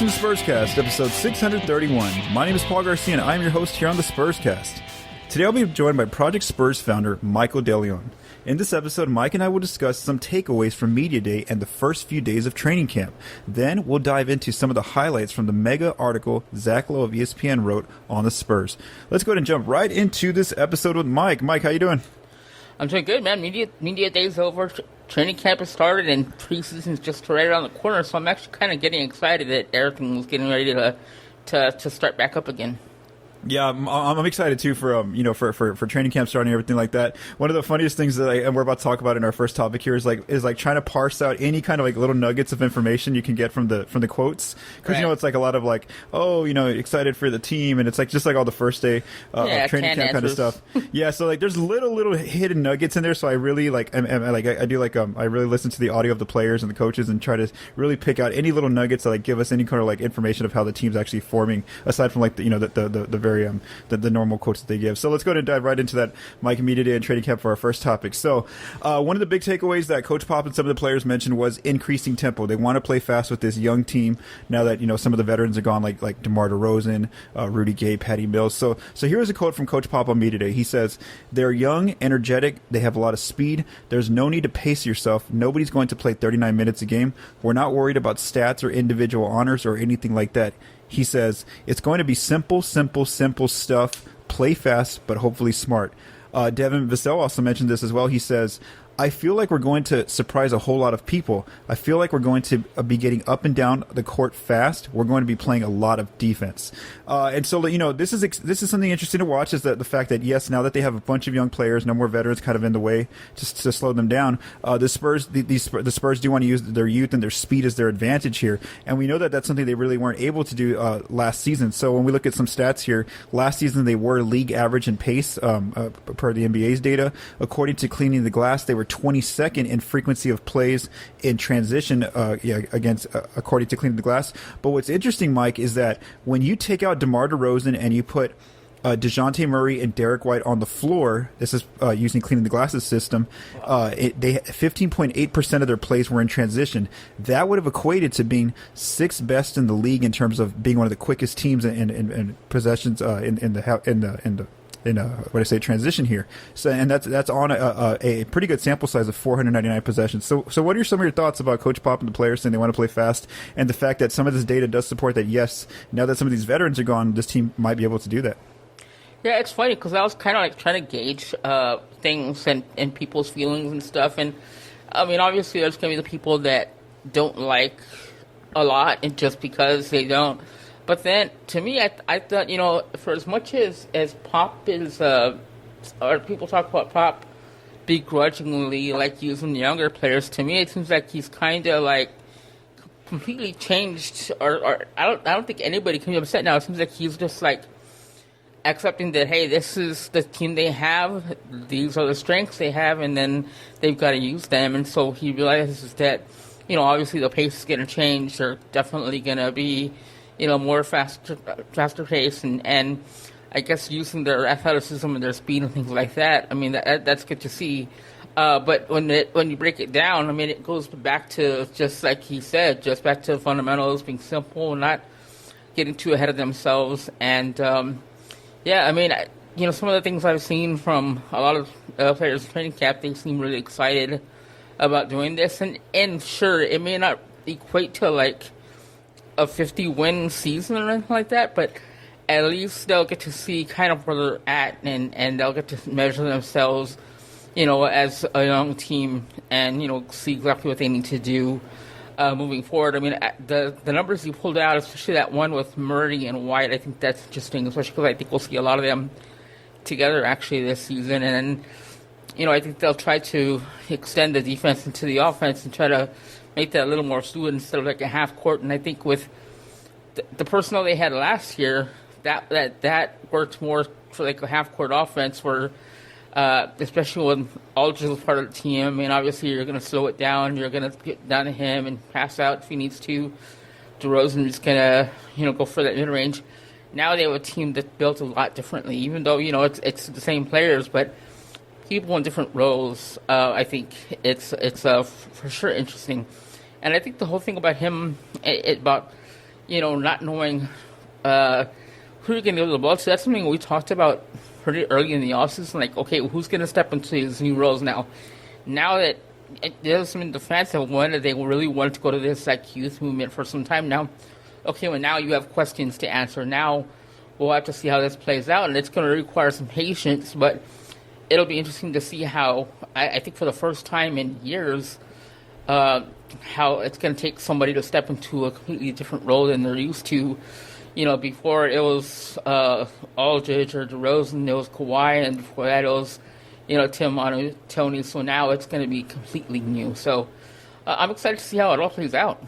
listening to Spurscast, episode 631. My name is Paul Garcia, and I'm your host here on the Spurscast. Today I'll be joined by Project Spurs founder Michael DeLeon. In this episode, Mike and I will discuss some takeaways from Media Day and the first few days of training camp. Then we'll dive into some of the highlights from the mega article Zach Lowe of ESPN wrote on the Spurs. Let's go ahead and jump right into this episode with Mike. Mike, how you doing? I'm doing good, man. Media Day's over. Training camp has started, and preseason's just right around the corner. So I'm actually kind of getting excited that everything was getting ready to start back up again. Yeah, I'm excited too for training camp starting and everything like that. One of the funniest things that and we're about to talk about in our first topic here is trying to parse out any kind of like little nuggets of information you can get from the quotes, because right. It's like a lot of like, excited for the team, and it's like just like all the first day of training camp kind of stuff. Yeah, so like there's little hidden nuggets in there. So I really I really listen to the audio of the players and the coaches and try to really pick out any little nuggets that like give us any kind of like information of how the team's actually forming, aside from like the normal quotes that they give. So let's go ahead and dive right into that Mike Media Day and training camp for our first topic. So one of the big takeaways that Coach Pop and some of the players mentioned was increasing tempo. They want to play fast with this young team now that some of the veterans are gone, like DeMar DeRozan, Rudy Gay, Patty Mills. So here's a quote from Coach Pop on Media Day. He says, "They're young, energetic, they have a lot of speed. There's no need to pace yourself. Nobody's going to play 39 minutes a game. We're not worried about stats or individual honors or anything like that." He says, "It's going to be simple stuff. Play fast, but hopefully smart." Devin Vassell also mentioned this as well. He says, "I feel like we're going to surprise a whole lot of people. I feel like we're going to be getting up and down the court fast. We're going to be playing a lot of defense." And so, this is something interesting to watch, is that the fact that, yes, now that they have a bunch of young players, no more veterans kind of in the way just to slow them down, the Spurs do want to use their youth and their speed as their advantage here. And we know that that's something they really weren't able to do last season. So when we look at some stats here, last season they were league average in pace per the NBA's data. According to Cleaning the Glass, they were 22nd in frequency of plays in transition according to Cleaning the Glass. But what's interesting, Mike, is that when you take out DeMar DeRozan and you put DeJounte Murray and Derek White on the floor, this is using Cleaning the Glass's system, they 15.8% of their plays were in transition. That would have equated to being sixth best in the league in terms of being one of the quickest teams in possessions transition here. So, and that's on a pretty good sample size of 499 possessions. So what are some of your thoughts about Coach Pop and the players saying they want to play fast, and the fact that some of this data does support that, yes, now that some of these veterans are gone, this team might be able to do that? Yeah, it's funny because I was kind of like trying to gauge things and people's feelings and stuff. And I mean, obviously there's going to be the people that don't like a lot, and just because they don't. But then, to me, I thought, for as much as Pop is, or people talk about Pop begrudgingly, like, using younger players, to me it seems like he's kind of, like, completely changed, or I don't think anybody can be upset now. It seems like he's just, like, accepting that, hey, this is the team they have, these are the strengths they have, and then they've got to use them. And so he realizes that, obviously the pace is going to change. They're definitely going to be more faster pace, and I guess using their athleticism and their speed and things like that. I mean, that's good to see. But when you break it down, I mean, it goes back to, just like he said, just back to fundamentals, being simple, not getting too ahead of themselves. And I mean, some of the things I've seen from a lot of players in training camp, they seem really excited about doing this. And sure, it may not equate to like a 50-win season or anything like that, but at least they'll get to see kind of where they're at, and they'll get to measure themselves, as a young team, and, see exactly what they need to do moving forward. I mean, the numbers you pulled out, especially that one with Murray and White, I think that's interesting, especially because I think we'll see a lot of them together actually this season. And then, I think they'll try to extend the defense into the offense and try to make that a little more fluid instead of like a half court. And I think with the personnel they had last year, that worked more for like a half court offense, where especially when Aldridge was part of the team. I mean, obviously you're going to slow it down. You're going to get down to him and pass out if he needs to. DeRozan is going to go for that mid range. Now they have a team that's built a lot differently, even though it's the same players, but people in different roles. I think it's for sure interesting. And I think the whole thing about him, about not knowing who you're going to give the ball to. That's something we talked about pretty early in the offseason. Like, okay, who's going to step into these new roles now? Now that there's some in the fans that wanted, they really wanted to go to this youth movement for some time now. Okay, well, now you have questions to answer. Now we'll have to see how this plays out, and it's going to require some patience, but it'll be interesting to see how, I think for the first time in years, how it's going to take somebody to step into a completely different role than they're used to. Before it was Aldridge or DeRozan, it was Kawhi, and before that it was, Tim, Tony. So now it's going to be completely new. So I'm excited to see how it all plays out.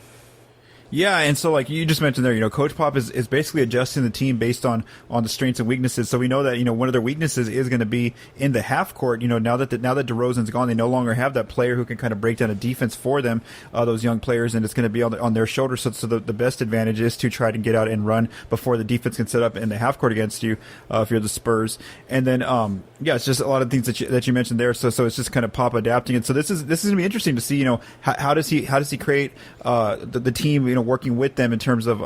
Yeah, and so like you just mentioned there, Coach Pop is basically adjusting the team based on the strengths and weaknesses. So we know that one of their weaknesses is going to be in the half court. Now that DeRozan's gone, they no longer have that player who can kind of break down a defense for them, those young players, and it's going to be on their shoulders. So the best advantage is to try to get out and run before the defense can set up in the half court against you if you're the Spurs. And then it's just a lot of things that you mentioned there. So it's just kind of Pop adapting, and so this is going to be interesting to see. How does he create the team working with them in terms of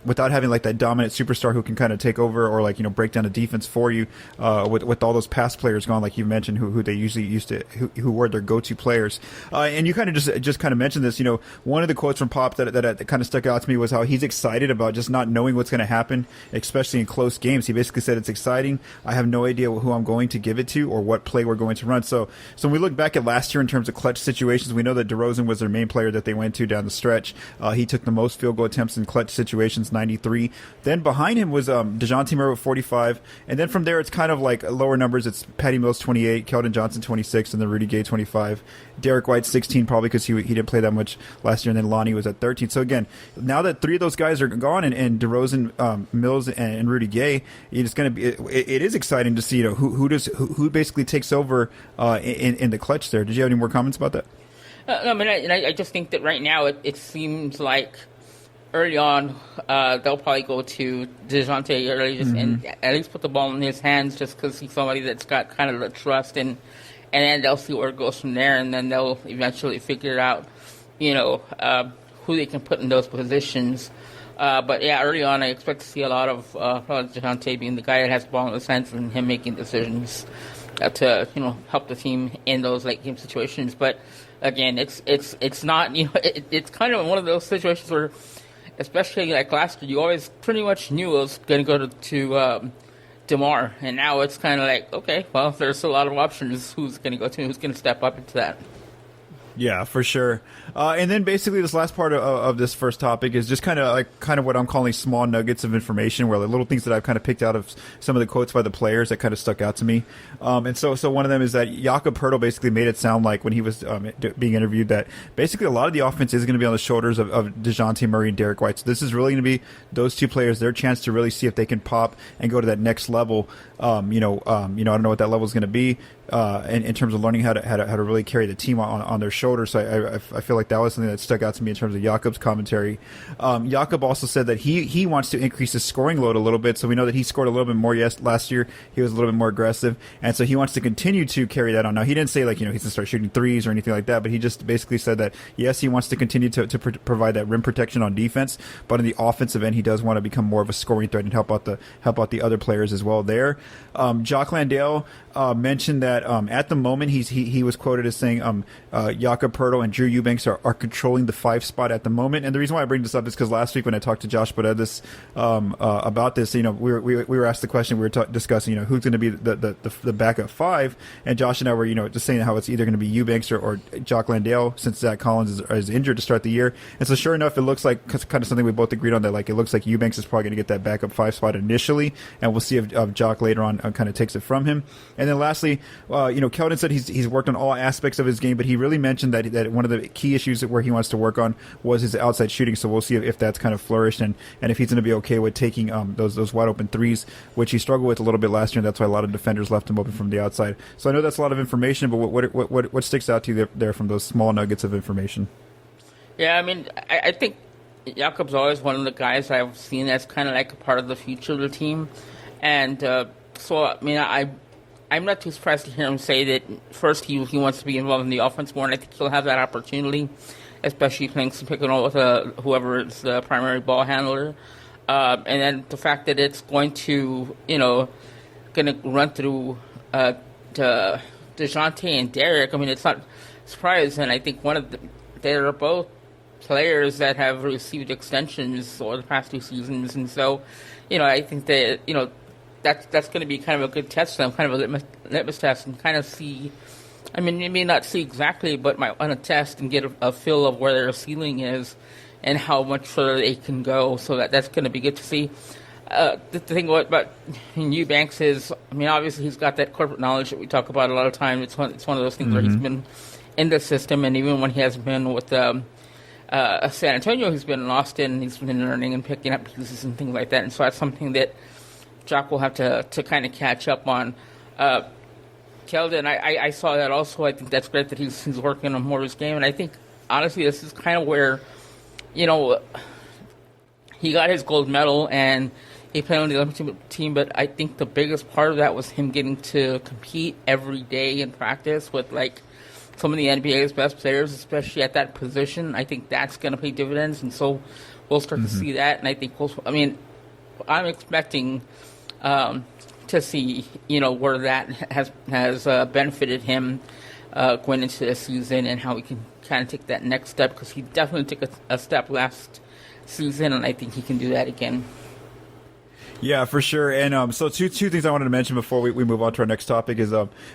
without having like that dominant superstar who can kind of take over or break down a defense for you with all those past players gone, like you mentioned, who they usually used to who were their go-to players. And you kind of just kind of mentioned this. One of the quotes from Pop that kind of stuck out to me was how he's excited about just not knowing what's going to happen, especially in close games. He basically said it's exciting. I have no idea who I'm going to give it to or what play we're going to run. So when we look back at last year in terms of clutch situations, we know that DeRozan was their main player that they went to down the stretch. He took the most field goal attempts in clutch situations, 93. Then behind him was DeJounte Murray with 45. And then from there, it's kind of like lower numbers. It's Patty Mills, 28, Keldon Johnson, 26, and then Rudy Gay, 25. Derek White, 16, probably because he didn't play that much last year. And then Lonnie was at 13. So again, now that three of those guys are gone, and DeRozan, Mills, and Rudy Gay, it's going to be. It is exciting to see who basically takes over in the clutch there. Did you have any more comments about that? I just think that right now it seems like early on, they'll probably go to DeJounte early and at least put the ball in his hands just because he's somebody that's got kind of the trust, and then they'll see where it goes from there, and then they'll eventually figure out, who they can put in those positions. But yeah, early on, I expect to see a lot of DeJounte being the guy that has the ball in his hands and him making decisions to help the team in those late game situations. But again, it's not it's kind of one of those situations where, especially like last year, you always pretty much knew it was going to go to DeMar, and now it's kind of like, okay, well, there's a lot of options. Who's going to go to? Who's going to step up into that? Yeah, for sure. And then basically this last part of this first topic is just kind of what I'm calling small nuggets of information, where the little things that I've kind of picked out of some of the quotes by the players that kind of stuck out to me. And so one of them is that Jakob Poeltl basically made it sound like when he was being interviewed that basically a lot of the offense is going to be on the shoulders of DeJounte Murray and Derek White. So this is really going to be those two players, their chance to really see if they can pop and go to that next level. I don't know what that level is going to be in terms of learning how to really carry the team on their shoulders. So I feel like that was something that stuck out to me in terms of Jakob's commentary. Jakob also said that he wants to increase his scoring load a little bit. So we know that he scored a little bit more last year. He was a little bit more aggressive, and so he wants to continue to carry that on. Now he didn't say he's going to start shooting threes or anything like that, but he just basically said that yes, he wants to continue to provide that rim protection on defense, but in the offensive end, he does want to become more of a scoring threat and help out the other players as well there. Jock Landale mentioned that at the moment he was quoted as saying Jakob Poeltl and Drew Eubanks are controlling the 5 spot at the moment. And the reason why I bring this up is because last week when I talked to Josh Bodetis about this, we were asked the question, we were discussing who's going to be the backup 5, and Josh and I were just saying how it's either going to be Eubanks or Jock Landale since Zach Collins is injured to start the year. And so sure enough, it looks like kind of something we both agreed on, that it looks like Eubanks is probably going to get that backup 5 spot initially, and we'll see if Jock later on kind of takes it from him. And then lastly, Keldon said he's worked on all aspects of his game, but he really mentioned that one of the key issues where he wants to work on was his outside shooting. So we'll see if that's kind of flourished and if he's going to be okay with taking those wide open threes, which he struggled with a little bit last year, and that's why a lot of defenders left him open from the outside. So I know that's a lot of information, but what sticks out to you there from those small nuggets of information? Yeah, I mean, I think Jakob's always one of the guys I've seen as kind of like a part of the future of the team, and so I mean, I'm not too surprised to hear him say that first he wants to be involved in the offense more, and I think he'll have that opportunity especially playing some pick and roll with whoever is the primary ball handler. And then the fact that it's going to, going to run through DeJounte and Derek. I mean, it's not surprising. I think they're both players that have received extensions over the past 2 seasons, and so, I think that that's going to be kind of a good test for them, kind of a litmus test, and kind of see. I mean, maybe not see exactly, but might want to test and get a feel of where their ceiling is and how much further they can go. So that's going to be good to see. The thing about Eubanks is, I mean, obviously he's got that corporate knowledge that we talk about a lot of time. It's one of those things where he's been in the system, and even when he hasn't been with San Antonio, he's been in Austin. He's been learning and picking up pieces and things like that. And so that's something that Jock will have to kind of catch up on. Keldon, I saw that also. I think that's great that he's working on more of his game, and I think honestly this is kind of where, he got his gold medal and he played on the Olympic team, but I think the biggest part of that was him getting to compete every day in practice with like some of the NBA's best players, especially at that position. I think that's going to pay dividends, and so we'll start to see that. And I think I'm expecting to see, where that has benefited him going into the season and how he can kind of take that next step, because he definitely took a step last season, and I think he can do that again. Yeah, for sure. And so two things I wanted to mention before we move on to our next topic is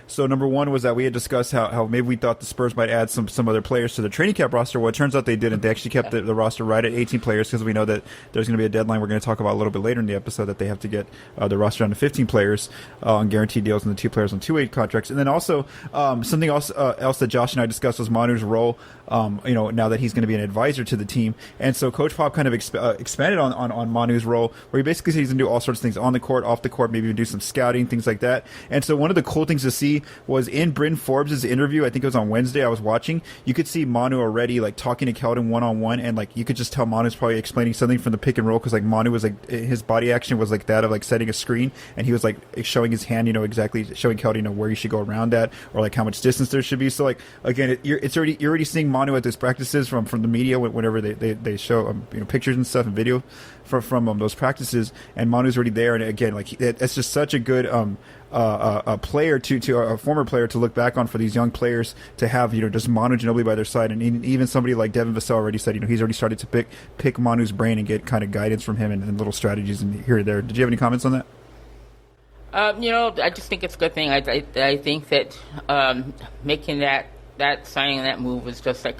so number one was that we had discussed how maybe we thought the Spurs might add some other players to the training camp roster. Well, it turns out they didn't. They actually kept the roster right at 18 players, because we know that there's going to be a deadline we're going to talk about a little bit later in the episode, that they have to get the roster down to 15 players on guaranteed deals, and the 2 players on 2-way contracts. And then also something else that Josh and I discussed was Manu's role. Now that he's going to be an advisor to the team, and so Coach Pop kind of expanded on Manu's role, where he basically says he's going to do all sorts of things on the court, off the court, maybe even do some scouting, things like that. And so one of the cool things to see was in Bryn Forbes' interview, I think it was on Wednesday, I was watching, you could see Manu already like talking to Keldon one-on-one, and like you could just tell Manu's probably explaining something from the pick and roll, because like Manu was like, his body action was like that of like setting a screen, and he was like showing his hand, exactly showing Keldon where you should go around that, or like how much distance there should be. So like again, you're already seeing Manu at those practices from the media whenever they show pictures and stuff and video from those practices, and Manu's already there. And again, like that's just such a good a player to a former player to look back on for these young players, to have just Manu Ginobili by their side. And even somebody like Devin Vassell already said he's already started to pick Manu's brain and get kind of guidance from him and little strategies and here or there. Did you have any comments on that? I just think it's a good thing. I think that making that signing that move was just like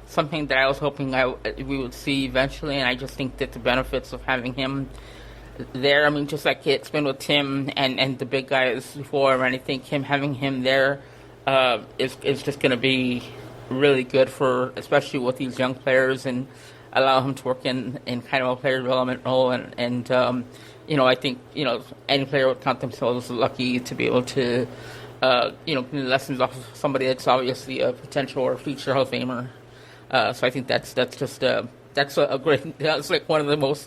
something that I was hoping we would see eventually, and I just think that the benefits of having him there, I mean, just like it's been with Tim and the big guys before, and I think having him there is just going to be really good for, especially with these young players, and allow him to work in kind of a player development role, and I think any player would count themselves lucky to be able to lessons off of somebody that's obviously a potential or future Hall of Famer. So I think that's just that's a great. That's like one of the most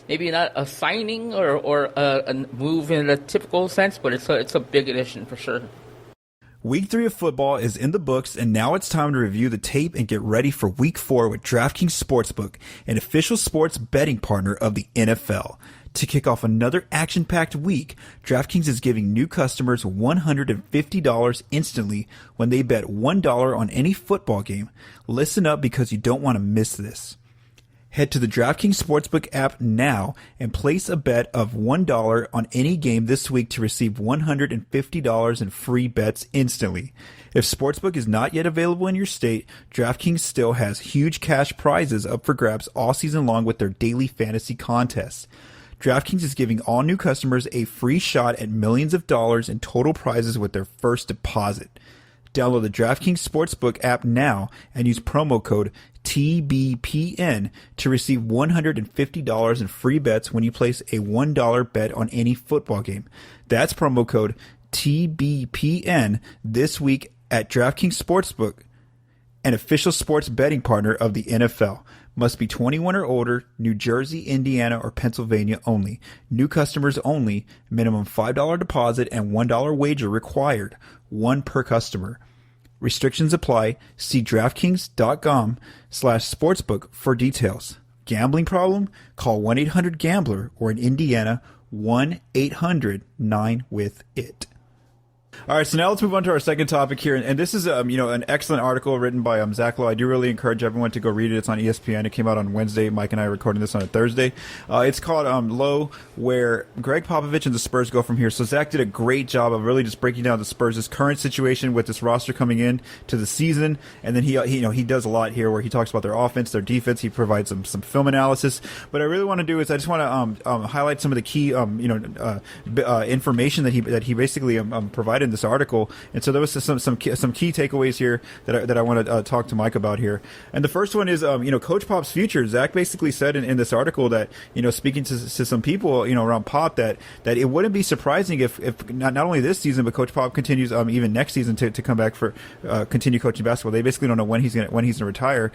maybe not a signing or a move in a typical sense, but it's a big addition for sure. Week 3 of football is in the books, and now it's time to review the tape and get ready for Week 4 with DraftKings Sportsbook, an official sports betting partner of the NFL. To kick off another action-packed week, DraftKings is giving new customers $150 instantly when they bet $1 on any football game. Listen up, because you don't want to miss this. Head to the DraftKings Sportsbook app now and place a bet of $1 on any game this week to receive $150 in free bets instantly. If Sportsbook is not yet available in your state, DraftKings still has huge cash prizes up for grabs all season long with their daily fantasy contests. DraftKings is giving all new customers a free shot at millions of dollars in total prizes with their first deposit. Download the DraftKings Sportsbook app now and use promo code TBPN to receive $150 in free bets when you place a $1 bet on any football game. That's promo code TBPN this week at DraftKings Sportsbook, an official sports betting partner of the NFL. Must be 21 or older, New Jersey, Indiana, or Pennsylvania only. New customers only. Minimum $5 deposit and $1 wager required. One per customer. Restrictions apply. See DraftKings.com/sportsbook for details. Gambling problem? Call 1-800-GAMBLER or in Indiana, 1-800-9-WITH-IT. All right, so now let's move on to our second topic here, and this is an excellent article written by Zach Lowe. I do really encourage everyone to go read it. It's on ESPN. It came out on Wednesday. Mike and I are recording this on a Thursday. It's called Lowe, where Greg Popovich and the Spurs go from here. So Zach did a great job of really just breaking down the Spurs' current situation with this roster coming in to the season, and then he does a lot here where he talks about their offense, their defense. He provides some film analysis. What I really want to do is I just want to highlight some of the key information that he basically provided in this article. And so there was some key takeaways here that I want to talk to Mike about here. And the first one is Coach Pop's future. Zach basically said in this article that speaking to some people around Pop that it wouldn't be surprising if not only this season but Coach Pop continues even next season to come back for continue coaching basketball. They basically don't know when he's gonna retire.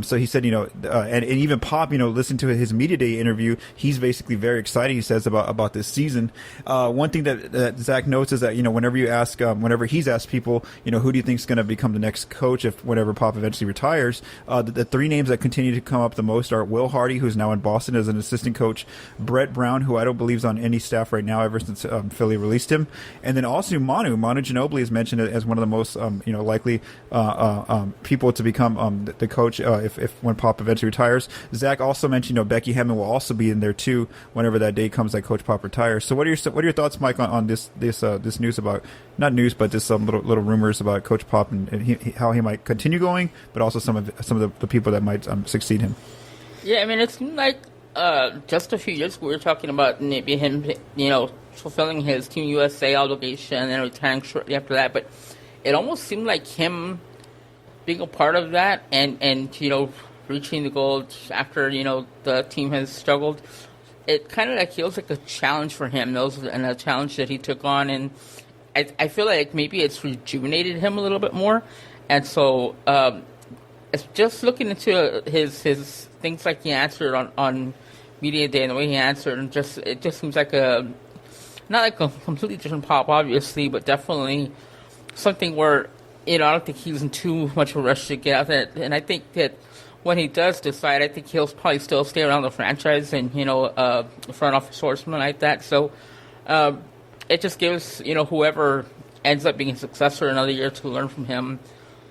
So he said and even Pop listening to his media day interview, he's basically very excited. He says about this season. One thing that Zach notes is that whenever you ask whenever he's asked people who do you think is going to become the next coach whenever Pop eventually retires, the three names that continue to come up the most are Will Hardy, who's now in Boston as an assistant coach, Brett Brown, who I don't believe is on any staff right now ever since Philly released him, and then also Manu Ginobili is mentioned as one of the most likely people to become the coach if when Pop eventually retires. Zach also mentioned Becky Hammond will also be in there too whenever that day comes that Coach Pop retires. So what are your thoughts, Mike, on this news about, not news, but just some little rumors about Coach Pop and how he might continue going, but also some of the people that might succeed him? Yeah, I mean, it seemed like just a few years ago we were talking about maybe him, fulfilling his Team USA obligation and then retiring shortly after that. But it almost seemed like him being a part of that and reaching the goal after the team has struggled. It kind of feels like a challenge for him, and a challenge that he took on, and I feel like maybe it's rejuvenated him a little bit more. And so it's just looking into his things like he answered on Media Day and the way he answered, and it just seems like not like a completely different Pop, obviously, but definitely something where I don't think he's in too much of a rush to get out there. And I think that when he does decide, I think he'll probably still stay around the franchise and front office or something like that. So it just gives whoever ends up being a successor another year to learn from him.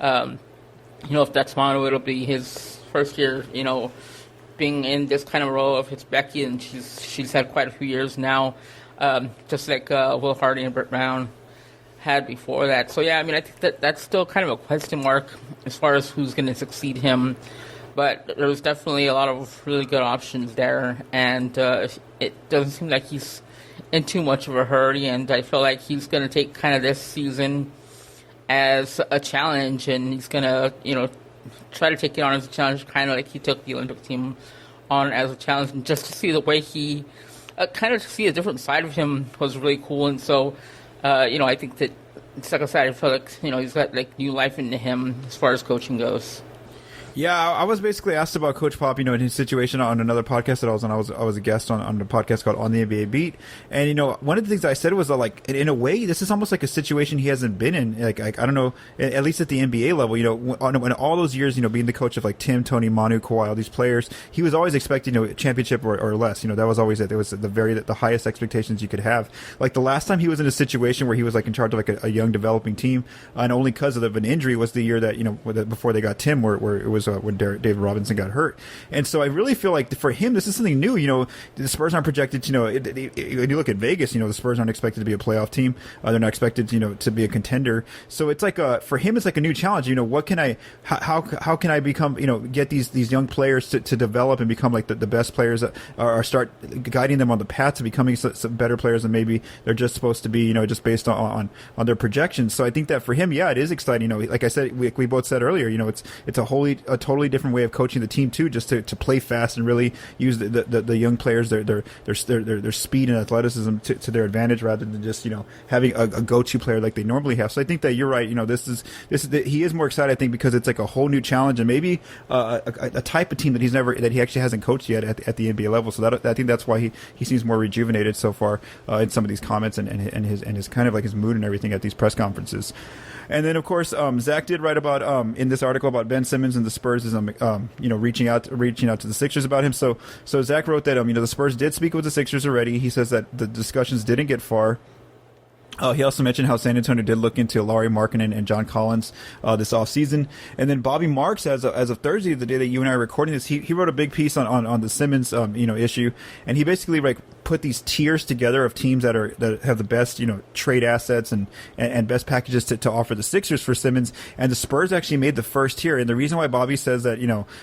If that's Manu, it'll be his first year being in this kind of role. If it's Becky, and she's had quite a few years now, just like Will Hardy and Brett Brown had before that. So yeah, I mean, I think that's still kind of a question mark as far as who's going to succeed him. But there's definitely a lot of really good options there, and it doesn't seem like he's in too much of a hurry, and I feel like he's going to take kind of this season as a challenge, and he's going to, try to take it on as a challenge, kind of like he took the Olympic team on as a challenge, and just to see the way he, kind of to see a different side of him was really cool. And so, I think that, like I said, I feel like, he's got like new life into him as far as coaching goes. Yeah, I was basically asked about Coach Pop, in his situation on another podcast that I was on. I was a guest on a podcast called On the NBA Beat. And, one of the things I said was like, in a way, this is almost like a situation he hasn't been in. Like I don't know, at least at the NBA level, when all those years, being the coach of like Tim, Tony, Manu, Kawhi, all these players, he was always expecting, a championship or less. That was always it. It was the highest expectations you could have. Like the last time he was in a situation where he was like in charge of like a young developing team, and only because of an injury was the year that, before they got Tim, where it was when David Robinson got hurt. And so I really feel like for him, this is something new. The Spurs aren't projected to, when you look at Vegas, the Spurs aren't expected to be a playoff team. They're not expected, to be a contender. So it's like for him, it's like a new challenge. What can how can I become, get these young players to develop and become like the best players or start guiding them on the path to becoming some better players than maybe they're just supposed to be, just based on their projections. So I think that for him, yeah, it is exciting. Like I said, we both said earlier, it's a wholly a totally different way of coaching the team too, just to play fast and really use the young players, their speed and athleticism to their advantage, rather than just having a go-to player like they normally have. So I think that you're right. He is more excited, I think, because it's like a whole new challenge and maybe a type of team that he actually hasn't coached yet at the NBA level. So I think that's why he seems more rejuvenated so far in some of these comments and his kind of like his mood and everything at these press conferences. And then, of course, Zach did write about in this article about Ben Simmons and the Spurs reaching out to the Sixers about him. So Zach wrote that the Spurs did speak with the Sixers already. He says that the discussions didn't get far. He also mentioned how San Antonio did look into Lauri Markkanen and John Collins this offseason. And then Bobby Marks, as of Thursday, the day that you and I are recording this, he wrote a big piece on the Simmons issue, and he basically put these tiers together of teams that have the best trade assets and best packages to offer the Sixers for Simmons. And the Spurs actually made the first tier. And the reason why Bobby says that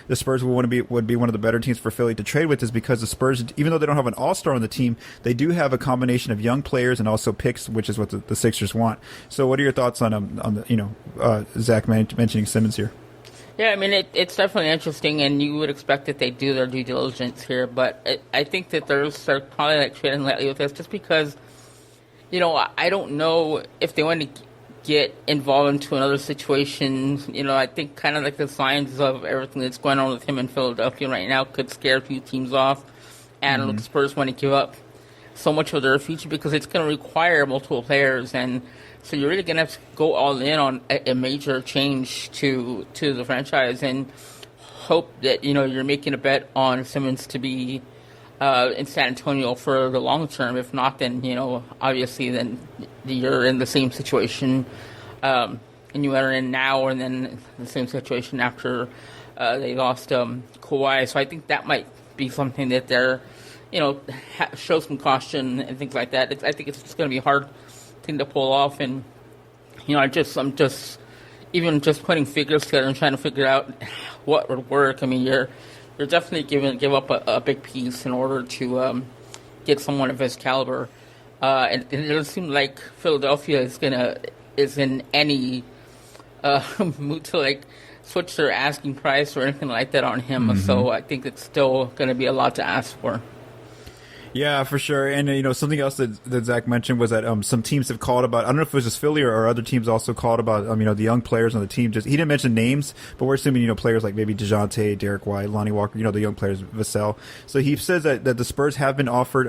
the Spurs would be one of the better teams for Philly to trade with is because the Spurs, even though they don't have an all-star on the team, they do have a combination of young players and also picks, which is what the Sixers want. So what are your thoughts on the Zach mentioning Simmons here? Yeah, I mean, it's definitely interesting, and you would expect that they do their due diligence here, but I think that they're probably treading lightly with this just because, I don't know if they want to get involved into another situation. I think kind of like the signs of everything that's going on with him in Philadelphia right now could scare a few teams off, and the Spurs want to give up so much of their future because it's going to require multiple players, and so you're really going to have to go all in on a major change to the franchise and hope that, you're making a bet on Simmons to be in San Antonio for the long term. If not, then, obviously then you're in the same situation and you are in now, and then the same situation after they lost Kawhi. So I think that might be something that they're, show some caution and things like that. I think it's just going to be a hard thing to pull off, and I'm just even putting figures together and trying to figure out what would work. I mean, you're definitely give up a big piece in order to get someone of his caliber, and it doesn't seem like Philadelphia is in any mood to switch their asking price or anything like that on him. So I think it's still going to be a lot to ask for. Yeah, for sure. And, something else that Zach mentioned was that some teams have called about, I don't know if it was just Philly or other teams also called about, the young players on the team. He didn't mention names, but we're assuming, players like maybe DeJounte, Derek White, Lonnie Walker, the young players, Vassell. So he says that the Spurs have been offered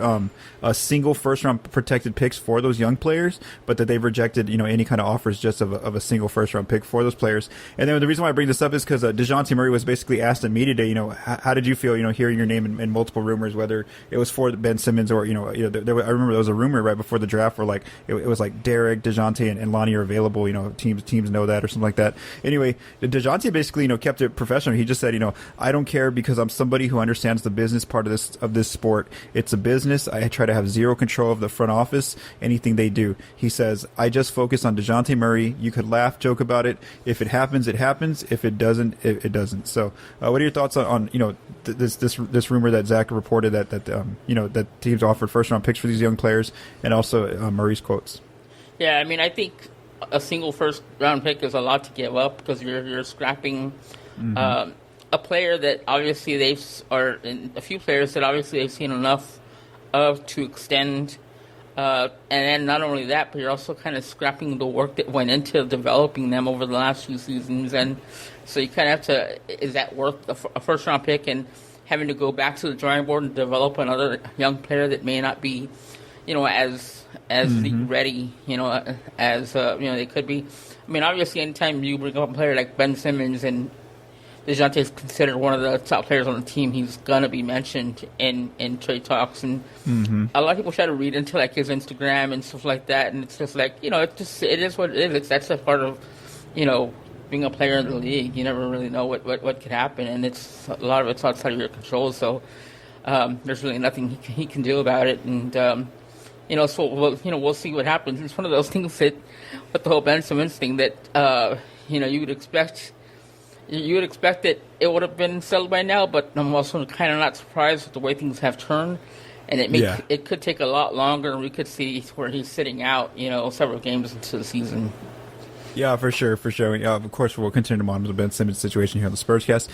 a single first-round protected picks for those young players, but that they've rejected, any kind of offers just of a single first-round pick for those players. And then the reason why I bring this up is because DeJounte Murray was basically asked at media day, how did you feel, hearing your name in multiple rumors, whether it was for Ben Simmons or, I remember there was a rumor right before the draft where it was like Derek, DeJounte, and Lonnie are available. Teams know that or something like that. Anyway, DeJounte basically kept it professional. He just said, I don't care because I'm somebody who understands the business part of this sport. It's a business. I try to have zero control of the front office, anything they do. He says, I just focus on DeJounte Murray. You could laugh, joke about it. If it happens, it happens. If it doesn't, it doesn't. So, what are your thoughts on this rumor that Zach reported that teams offered first-round picks for these young players, and also Murray's quotes? Yeah, I mean, I think a single first-round pick is a lot to give up because you're scrapping a player that obviously a few players that obviously they've seen enough of to extend, and then not only that, but you're also kind of scrapping the work that went into developing them over the last few seasons, and so you kind of have to, is that worth a first-round pick and having to go back to the drawing board and develop another young player that may not be, as league ready, as they could be. I mean, obviously, anytime you bring up a player like Ben Simmons and DeJounte is considered one of the top players on the team, he's gonna be mentioned in trade talks, and a lot of people try to read into his Instagram and stuff like that, and it's just it is what it is. That's a part of being a player in the league. You never really know what could happen, and it's a lot of it's outside of your control. So there's really nothing he can do about it, and so we'll see what happens. It's one of those things that with the whole Ben Simmons thing that you would expect that it would have been settled by now, but I'm also kind of not surprised with the way things have turned, and it could take a lot longer, and we could see where he's sitting out several games into the season. Yeah, for sure, for sure. Yeah, of course, we'll continue to monitor the Ben Simmons situation here on the Spurscast.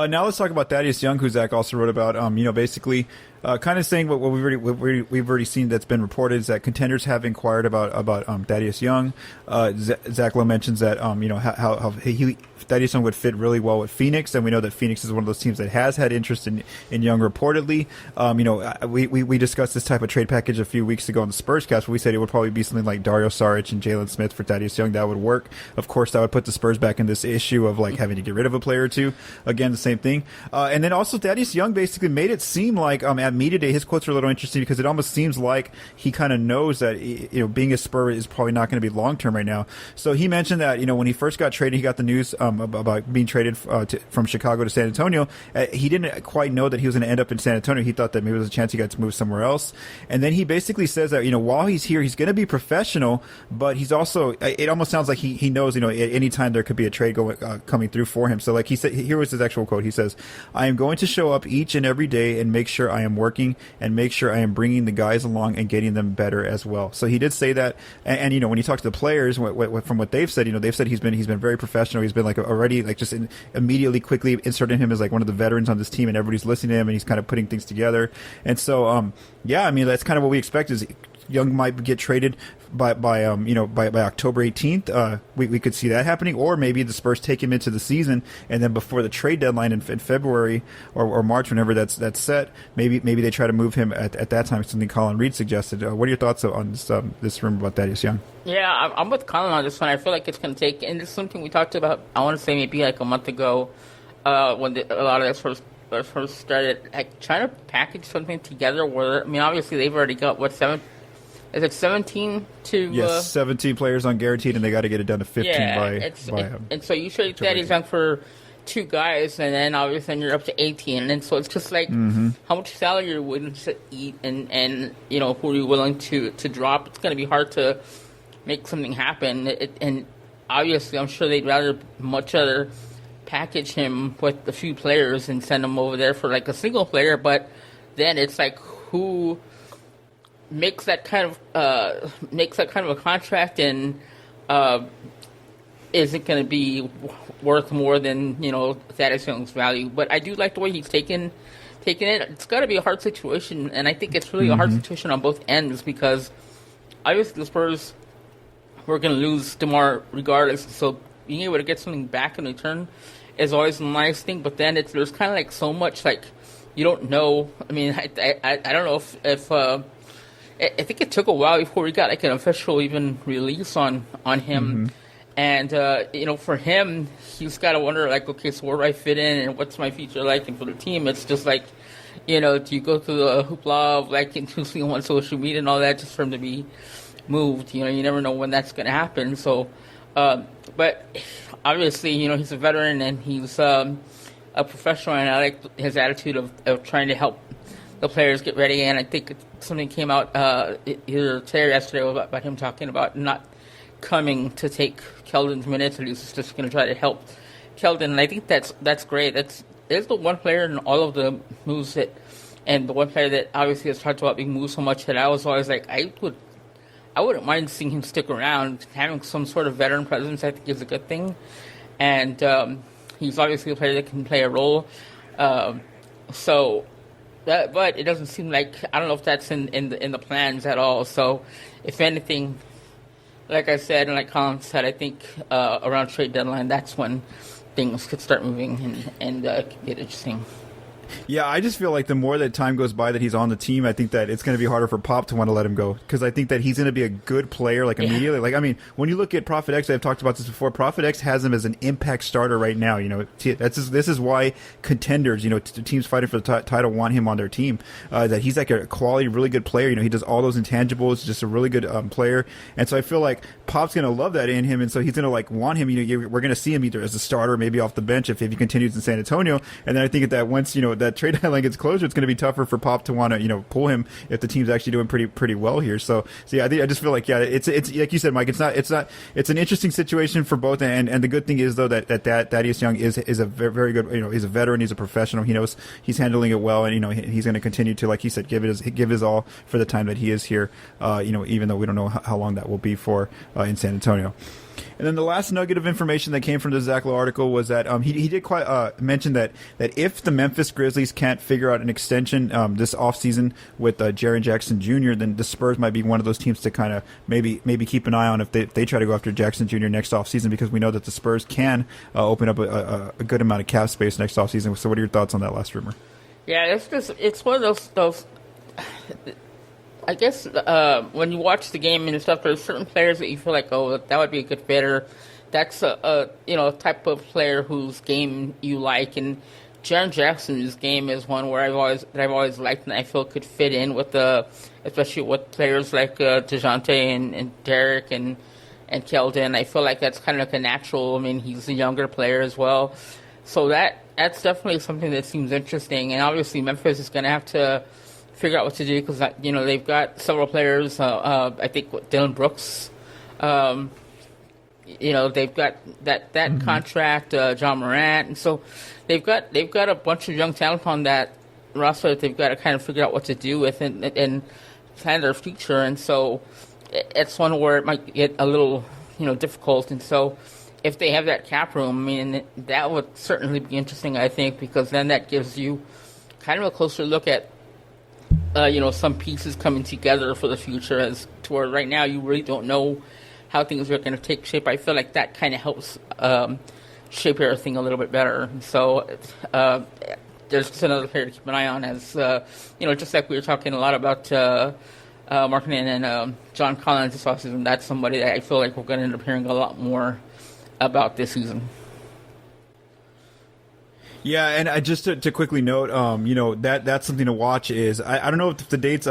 Now let's talk about Thaddeus Young, who Zach also wrote about. Basically, kind of saying what we've already seen that's been reported is that contenders have inquired about Thaddeus Young. Zach Lowe mentions that how Thaddeus Young would fit really well with Phoenix, and we know that Phoenix is one of those teams that has had interest in Young reportedly. We discussed this type of trade package a few weeks ago on the Spurscast, where we said it would probably be something like Dario Saric and Jalen Smith for Thaddeus Young. That would work. Of course, that would put the Spurs back in this issue of like having to get rid of a player or two. Again, the same thing. And then also Thaddeus Young basically made it seem like at media day, his quotes are a little interesting because it almost seems like he kind of knows that being a Spur is probably not going to be long term right now. So he mentioned that when he first got traded, he got the news about being traded from Chicago to San Antonio. He didn't quite know that he was going to end up in San Antonio. He thought that maybe there was a chance he got to move somewhere else. And then he basically says that while he's here, he's going to be professional, but he's also. It almost sounds like he knows at any time there could be a trade coming through for him. So like he said, here was his actual quote. He says, "I am going to show up each and every day and make sure I am working and make sure I am bringing the guys along and getting them better as well." So he did say that. And when you talk to the players, from what they've said, they've said he's been very professional. He's been like already like just immediately quickly inserting him as like one of the veterans on this team, and everybody's listening to him, and he's kind of putting things together. And so, that's kind of what we expect is Young might get traded by October 18th. We could see that happening, or maybe the Spurs take him into the season, and then before the trade deadline in February or March, whenever that's set, maybe they try to move him at that time. Something Colin Reed suggested. What are your thoughts on this rumor about Thaddeus Young? Yeah, I'm with Colin on this one. I feel like it's going to take, and this is something we talked about. I want to say maybe like a month ago, when a lot of this first started, like trying to package something together. Where obviously they've already got 17 to... Yes, 17 players on guaranteed, and they got to get it down to 15 and so you trade Thaddeus Young for two guys, and then obviously you're up to 18. And so it's just like how much salary you're willing to eat and who are you willing to drop. It's going to be hard to make something happen. And obviously I'm sure they'd much rather package him with a few players and send him over there for like a single player. But then it's like who... makes that kind of a contract, and isn't going to be worth more than Thaddeus Young's value. But I do like the way he's taken it. It's got to be a hard situation, and I think it's really a hard situation on both ends because obviously the Spurs were going to lose DeMar regardless. So being able to get something back in return is always a nice thing. But then there's kind of like so much like you don't know. I don't know if I think it took a while before we got like an official even release on him. And, for him, he's got to wonder like, okay, so where do I fit in and what's my future like? And for the team, it's just like, do you go through the hoopla of like including on social media and all that just for him to be moved? You never know when that's going to happen. So, but obviously, he's a veteran and he's a professional, and I like his attitude of trying to help the players get ready. And I think something came out either today or yesterday about him talking about not coming to take Keldon's minutes, and he's just going to try to help Keldon. And I think that's great. There's the one player in all of the moves and the one player that obviously has talked about being moved so much that I was always like, I wouldn't mind seeing him stick around. Having some sort of veteran presence, I think, is a good thing. And he's obviously a player that can play a role. But it doesn't seem like, I don't know if that's in the plans at all. So, if anything, like I said, and like Colin said, I think around trade deadline, that's when things could start moving and get interesting. Yeah, I just feel like the more that time goes by that he's on the team, I think that it's going to be harder for Pop to want to let him go, because I think that he's going to be a good player like immediately. Like, when you look at Prophet X, I've talked about this before. Prophet X has him as an impact starter right now. This is why contenders, teams fighting for the title want him on their team. That he's like a quality, really good player. He does all those intangibles, just a really good player. And so I feel like Pop's going to love that in him, and so he's going to like want him. We're going to see him either as a starter, maybe off the bench if he continues in San Antonio. And then I think that once that trade deadline gets closer, it's going to be tougher for Pop to want to pull him if the team's actually doing pretty well here. So yeah, I just feel like it's like you said, Mike. It's an interesting situation for both. And the good thing is though that Thaddeus Young is a very, very good. He's a veteran. He's a professional. He knows he's handling it well, and he's going to continue to, like he said, give his all for the time that he is here. Even though we don't know how long that will be for in San Antonio. And then the last nugget of information that came from the Zach Lowe article was that he did quite mention that if the Memphis Grizzlies can't figure out an extension this offseason with Jaren Jackson Jr., then the Spurs might be one of those teams to kind of maybe keep an eye on if they try to go after Jackson Jr. next offseason, because we know that the Spurs can open up a good amount of cap space next offseason. So what are your thoughts on that last rumor? Yeah, it's one of those I guess when you watch the game and stuff, there's certain players that you feel like, oh, that would be a good fit, or that's a type of player whose game you like. And Jaren Jackson's game is one where I've always liked, and I feel could fit in with especially with players like DeJounte and Derek and Keldon. I feel like that's kind of like a natural. I mean, he's a younger player as well, so that's definitely something that seems interesting. And obviously, Memphis is going to have to figure out what to do, because they've got several players. I think Dylan Brooks. They've got that contract. John Morant, and so they've got a bunch of young talent on that roster that they've got to kind of figure out what to do with and plan their future. And so it's one where it might get a little difficult. And so if they have that cap room, I mean, that would certainly be interesting, I think, because then that gives you kind of a closer look at some pieces coming together for the future, as to where right now you really don't know how things are going to take shape. I feel like that kind of helps shape everything a little bit better. So there's just another player to keep an eye on, as just like we were talking a lot about Markkanen and John Collins this offseason. That's somebody that I feel like we're going to end up hearing a lot more about this season. Yeah, and just to quickly note, that's something to watch. Is I don't know if the dates,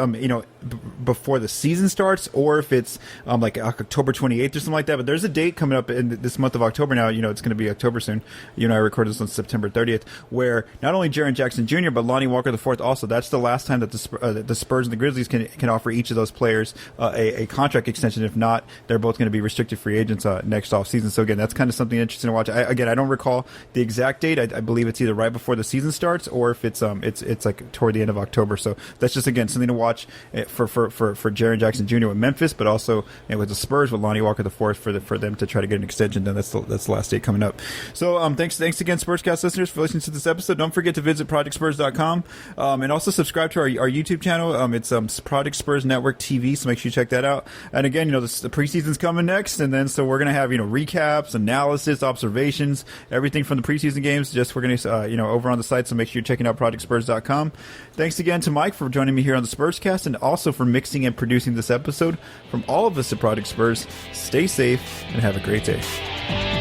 before the season starts, or if it's like October 28th or something like that. But there's a date coming up in this month of October now. It's going to be October soon. I recorded this on September 30th, where not only Jaren Jackson Jr. but Lonnie Walker IV also. That's the last time that the Spurs and the Grizzlies can offer each of those players a contract extension. If not, they're both going to be restricted free agents next offseason. So again, that's kind of something interesting to watch. I don't recall the exact date. I believe it's either right before the season starts, or if it's like toward the end of October. So that's just, again, something to watch for Jaren Jackson Jr. with Memphis, but also with the Spurs with Lonnie Walker IV for them to try to get an extension. Then that's the last date coming up. So thanks again, Spurscast listeners, for listening to this episode. Don't forget to visit ProjectSpurs.com and also subscribe to our YouTube channel. It's Project Spurs Network TV, so make sure you check that out. And again, the preseason's coming next, and then so we're gonna have recaps, analysis, observations, everything from the preseason games. We're gonna over on the site, so make sure you're checking out ProjectSpurs.com. Thanks again to Mike for joining me here on the Spurscast, and also for mixing and producing this episode. From all of us at Project Spurs, stay safe and have a great day.